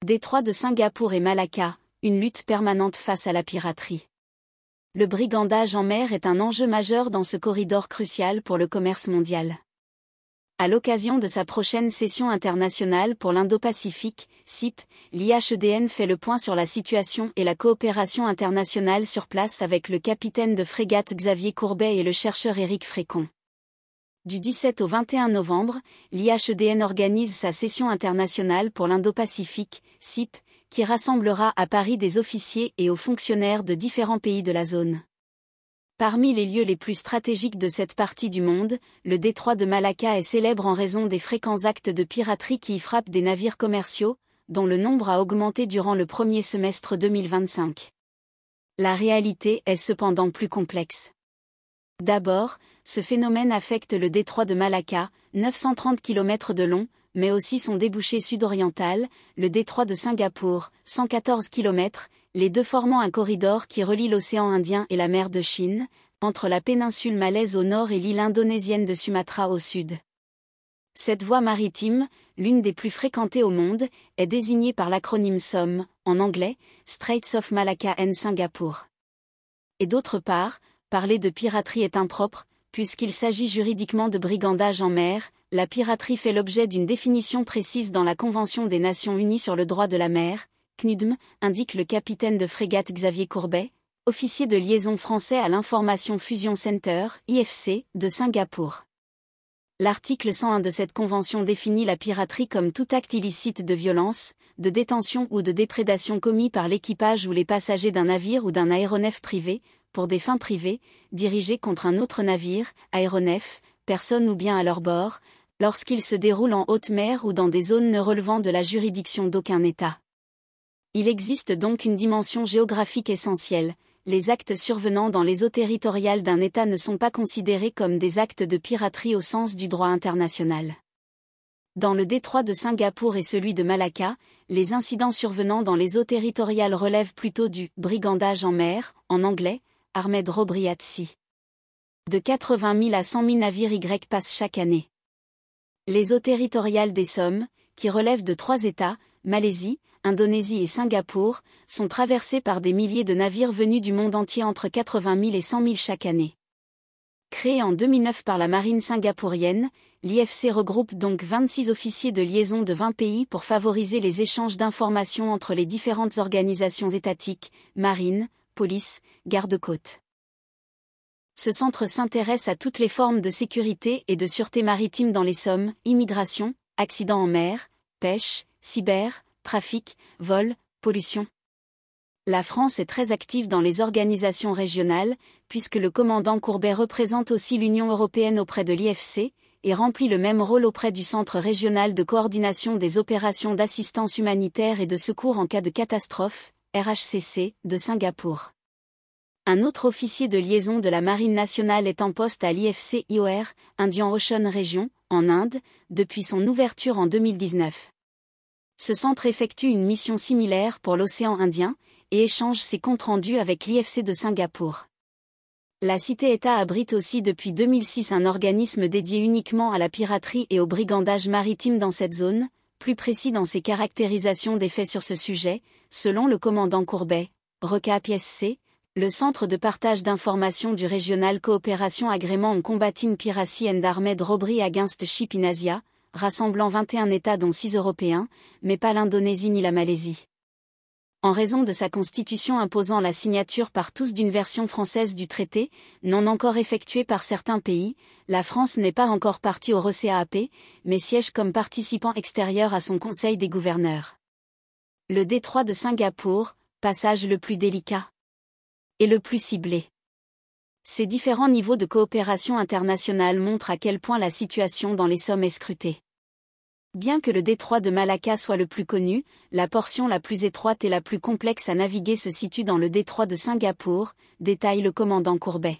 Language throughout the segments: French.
Détroit de Singapour et Malacca, une lutte permanente face à la piraterie. Le brigandage en mer est un enjeu majeur dans ce corridor crucial pour le commerce mondial. À l'occasion de sa prochaine session internationale pour l'Indo-Pacifique, CIP, l'IHEDN fait le point sur la situation et la coopération internationale sur place avec le capitaine de frégate Xavier Courbet et le chercheur Éric Frécon. Du 17 au 21 novembre, l'IHEDN organise sa session internationale pour l'Indo-Pacifique, CIP, qui rassemblera à Paris des officiers et hauts fonctionnaires de différents pays de la zone. Parmi les lieux les plus stratégiques de cette partie du monde, le détroit de Malacca est célèbre en raison des fréquents actes de piraterie qui y frappent des navires commerciaux, dont le nombre a augmenté durant le premier semestre 2025. La réalité est cependant plus complexe. D'abord, ce phénomène affecte le détroit de Malacca, 930 km de long, mais aussi son débouché sud-oriental, le détroit de Singapour, 114 km, les deux formant un corridor qui relie l'océan Indien et la mer de Chine, entre la péninsule malaise au nord et l'île indonésienne de Sumatra au sud. Cette voie maritime, l'une des plus fréquentées au monde, est désignée par l'acronyme SOM, en anglais, Straits of Malacca and Singapore. Et d'autre part, parler de piraterie est impropre, puisqu'il s'agit juridiquement de brigandage en mer. La piraterie fait l'objet d'une définition précise dans la Convention des Nations Unies sur le droit de la mer, CNUDM, indique le capitaine de frégate Xavier Courbet, officier de liaison français à l'Information Fusion Center, IFC, de Singapour. L'article 101 de cette convention définit la piraterie comme tout acte illicite de violence, de détention ou de déprédation commis par l'équipage ou les passagers d'un navire ou d'un aéronef privé, pour des fins privées, dirigé contre un autre navire, aéronef, personne ou bien à leur bord, lorsqu'il se déroule en haute mer ou dans des zones ne relevant de la juridiction d'aucun État. Il existe donc une dimension géographique essentielle. Les actes survenant dans les eaux territoriales d'un État ne sont pas considérés comme des actes de piraterie au sens du droit international. Dans le détroit de Singapour et celui de Malacca, les incidents survenant dans les eaux territoriales relèvent plutôt du « brigandage en mer », en anglais, Armed Robbery at Sea. De 80 000 à 100 000 navires Y passent chaque année. Les eaux territoriales des SOM, qui relèvent de 3 États, Malaisie, Indonésie et Singapour, sont traversées par des milliers de navires venus du monde entier entre 80 000 et 100 000 chaque année. Créée en 2009 par la marine singapourienne, l'IFC regroupe donc 26 officiers de liaison de 20 pays pour favoriser les échanges d'informations entre les différentes organisations étatiques, marine, police, garde-côtes. Ce centre s'intéresse à toutes les formes de sécurité et de sûreté maritime dans les SOM, immigration, accidents en mer, pêche, cyber, trafic, vol, pollution. La France est très active dans les organisations régionales, puisque le commandant Courbet représente aussi l'Union européenne auprès de l'IFC, et remplit le même rôle auprès du Centre régional de coordination des opérations d'assistance humanitaire et de secours en cas de catastrophe, RHCC, de Singapour. Un autre officier de liaison de la Marine nationale est en poste à l'IFC IOR, Indian Ocean Region, en Inde, depuis son ouverture en 2019. Ce centre effectue une mission similaire pour l'océan Indien, et échange ses comptes rendus avec l'IFC de Singapour. La cité-État abrite aussi depuis 2006 un organisme dédié uniquement à la piraterie et au brigandage maritime dans cette zone, plus précis dans ses caractérisations des faits sur ce sujet, selon le commandant Courbet, RECAP-ISC, le centre de partage d'informations du Regional Coopération Agreement on Combating Piracy and Armed Robbery Against Ship in Asia, rassemblant 21 États dont 6 Européens, mais pas l'Indonésie ni la Malaisie. En raison de sa constitution imposant la signature par tous d'une version française du traité, non encore effectuée par certains pays, la France n'est pas encore partie au RECAP, mais siège comme participant extérieur à son Conseil des gouverneurs. Le détroit de Singapour, passage le plus délicat et le plus ciblé. Ces différents niveaux de coopération internationale montrent à quel point la situation dans les SOM est scrutée. Bien que le détroit de Malacca soit le plus connu, la portion la plus étroite et la plus complexe à naviguer se situe dans le détroit de Singapour, détaille le commandant Courbet.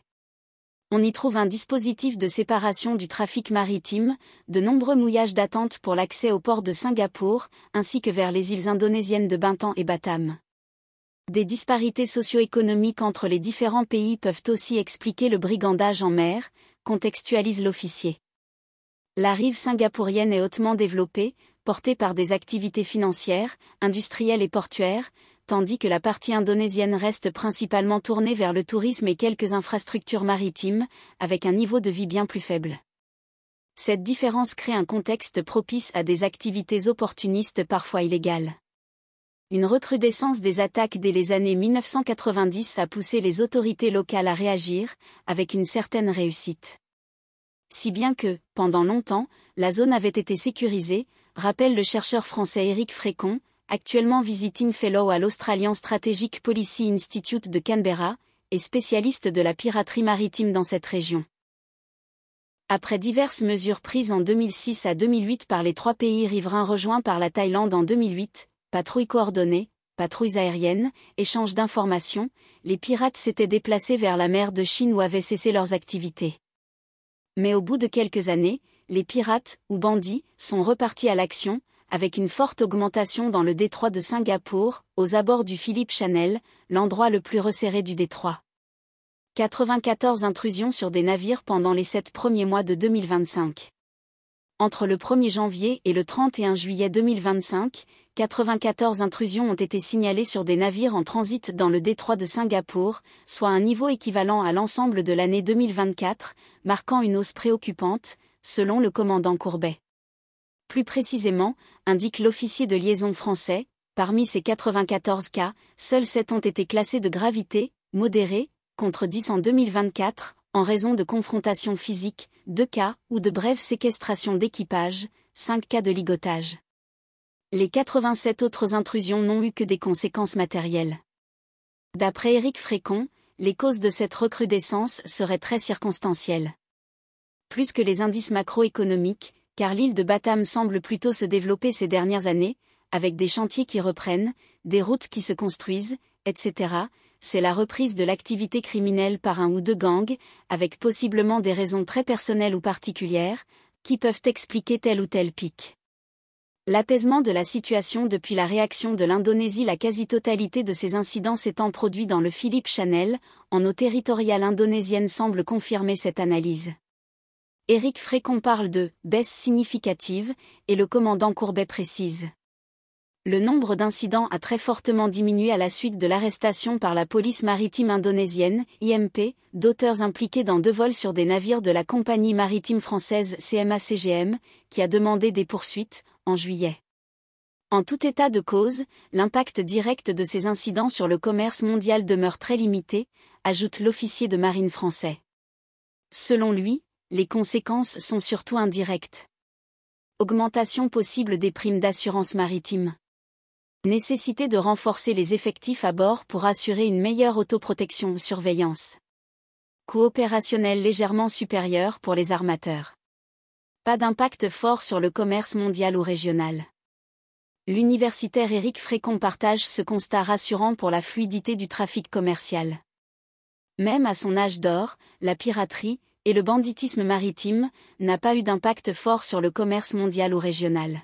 On y trouve un dispositif de séparation du trafic maritime, de nombreux mouillages d'attente pour l'accès au port de Singapour, ainsi que vers les îles indonésiennes de Bintan et Batam. Des disparités socio-économiques entre les différents pays peuvent aussi expliquer le brigandage en mer, contextualise l'officier. La rive singapourienne est hautement développée, portée par des activités financières, industrielles et portuaires, tandis que la partie indonésienne reste principalement tournée vers le tourisme et quelques infrastructures maritimes, avec un niveau de vie bien plus faible. Cette différence crée un contexte propice à des activités opportunistes parfois illégales. Une recrudescence des attaques dès les années 1990 a poussé les autorités locales à réagir, avec une certaine réussite. Si bien que, pendant longtemps, la zone avait été sécurisée, rappelle le chercheur français Éric Frécon, actuellement Visiting Fellow à l'Australian Strategic Policy Institute de Canberra, et spécialiste de la piraterie maritime dans cette région. Après diverses mesures prises en 2006 à 2008 par les 3 pays riverains rejoints par la Thaïlande en 2008, patrouilles coordonnées, patrouilles aériennes, échange d'informations, les pirates s'étaient déplacés vers la mer de Chine où avaient cessé leurs activités. Mais au bout de quelques années, les pirates, ou bandits, sont repartis à l'action, avec une forte augmentation dans le détroit de Singapour, aux abords du Philippe Channel, l'endroit le plus resserré du détroit. 94 intrusions sur des navires pendant les 7 premiers mois de 2025. Entre le 1er janvier et le 31 juillet 2025, 94 intrusions ont été signalées sur des navires en transit dans le détroit de Singapour, soit un niveau équivalent à l'ensemble de l'année 2024, marquant une hausse préoccupante, selon le commandant Courbet. Plus précisément, indique l'officier de liaison français, parmi ces 94 cas, seuls 7 ont été classés de gravité, modérée, contre 10 en 2024, en raison de confrontations physiques, 2 cas, ou de brèves séquestrations d'équipage, 5 cas de ligotage. Les 87 autres intrusions n'ont eu que des conséquences matérielles. D'après Éric Frécon, les causes de cette recrudescence seraient très circonstancielles. Plus que les indices macroéconomiques, car l'île de Batam semble plutôt se développer ces dernières années, avec des chantiers qui reprennent, des routes qui se construisent, etc., c'est la reprise de l'activité criminelle par un ou 2 gangs, avec possiblement des raisons très personnelles ou particulières, qui peuvent expliquer tel ou tel pic. L'apaisement de la situation depuis la réaction de l'Indonésie, la quasi-totalité de ces incidents s'étant produits dans le Philippe Channel, en eau territoriale indonésienne semble confirmer cette analyse. Éric Frécon parle de « baisse significative » et le commandant Courbet précise. Le nombre d'incidents a très fortement diminué à la suite de l'arrestation par la police maritime indonésienne, IMP, d'auteurs impliqués dans 2 vols sur des navires de la compagnie maritime française CMA-CGM, qui a demandé des poursuites, en juillet. En tout état de cause, l'impact direct de ces incidents sur le commerce mondial demeure très limité, ajoute l'officier de marine français. Selon lui, les conséquences sont surtout indirectes. Augmentation possible des primes d'assurance maritime. Nécessité de renforcer les effectifs à bord pour assurer une meilleure autoprotection ou surveillance. Coût opérationnel légèrement supérieur pour les armateurs. Pas d'impact fort sur le commerce mondial ou régional. L'universitaire Éric Frécon partage ce constat rassurant pour la fluidité du trafic commercial. Même à son âge d'or, la piraterie, et le banditisme maritime, n'a pas eu d'impact fort sur le commerce mondial ou régional.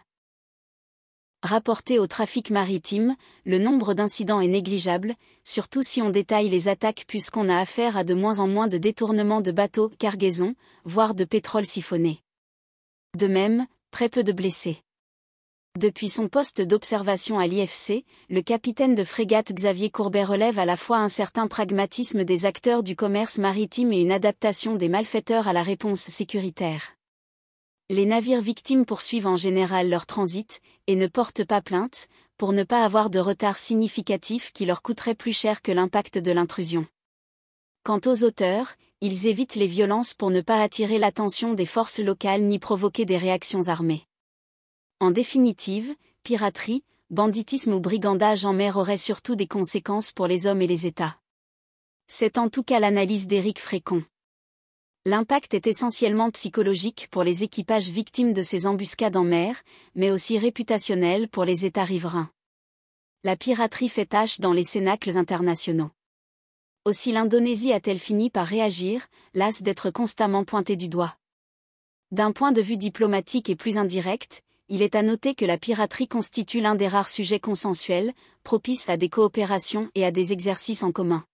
Rapporté au trafic maritime, le nombre d'incidents est négligeable, surtout si on détaille les attaques puisqu'on a affaire à de moins en moins de détournements de bateaux, cargaisons, voire de pétrole siphonné. De même, très peu de blessés. Depuis son poste d'observation à l'IFC, le capitaine de frégate Xavier Courbet relève à la fois un certain pragmatisme des acteurs du commerce maritime et une adaptation des malfaiteurs à la réponse sécuritaire. Les navires victimes poursuivent en général leur transit, et ne portent pas plainte, pour ne pas avoir de retard significatif qui leur coûterait plus cher que l'impact de l'intrusion. Quant aux auteurs, ils évitent les violences pour ne pas attirer l'attention des forces locales ni provoquer des réactions armées. En définitive, piraterie, banditisme ou brigandage en mer auraient surtout des conséquences pour les hommes et les États. C'est en tout cas l'analyse d'Éric Frécon. L'impact est essentiellement psychologique pour les équipages victimes de ces embuscades en mer, mais aussi réputationnel pour les États riverains. La piraterie fait tache dans les cénacles internationaux. Aussi l'Indonésie a-t-elle fini par réagir, lasse d'être constamment pointée du doigt. D'un point de vue diplomatique et plus indirect, il est à noter que la piraterie constitue l'un des rares sujets consensuels, propices à des coopérations et à des exercices en commun.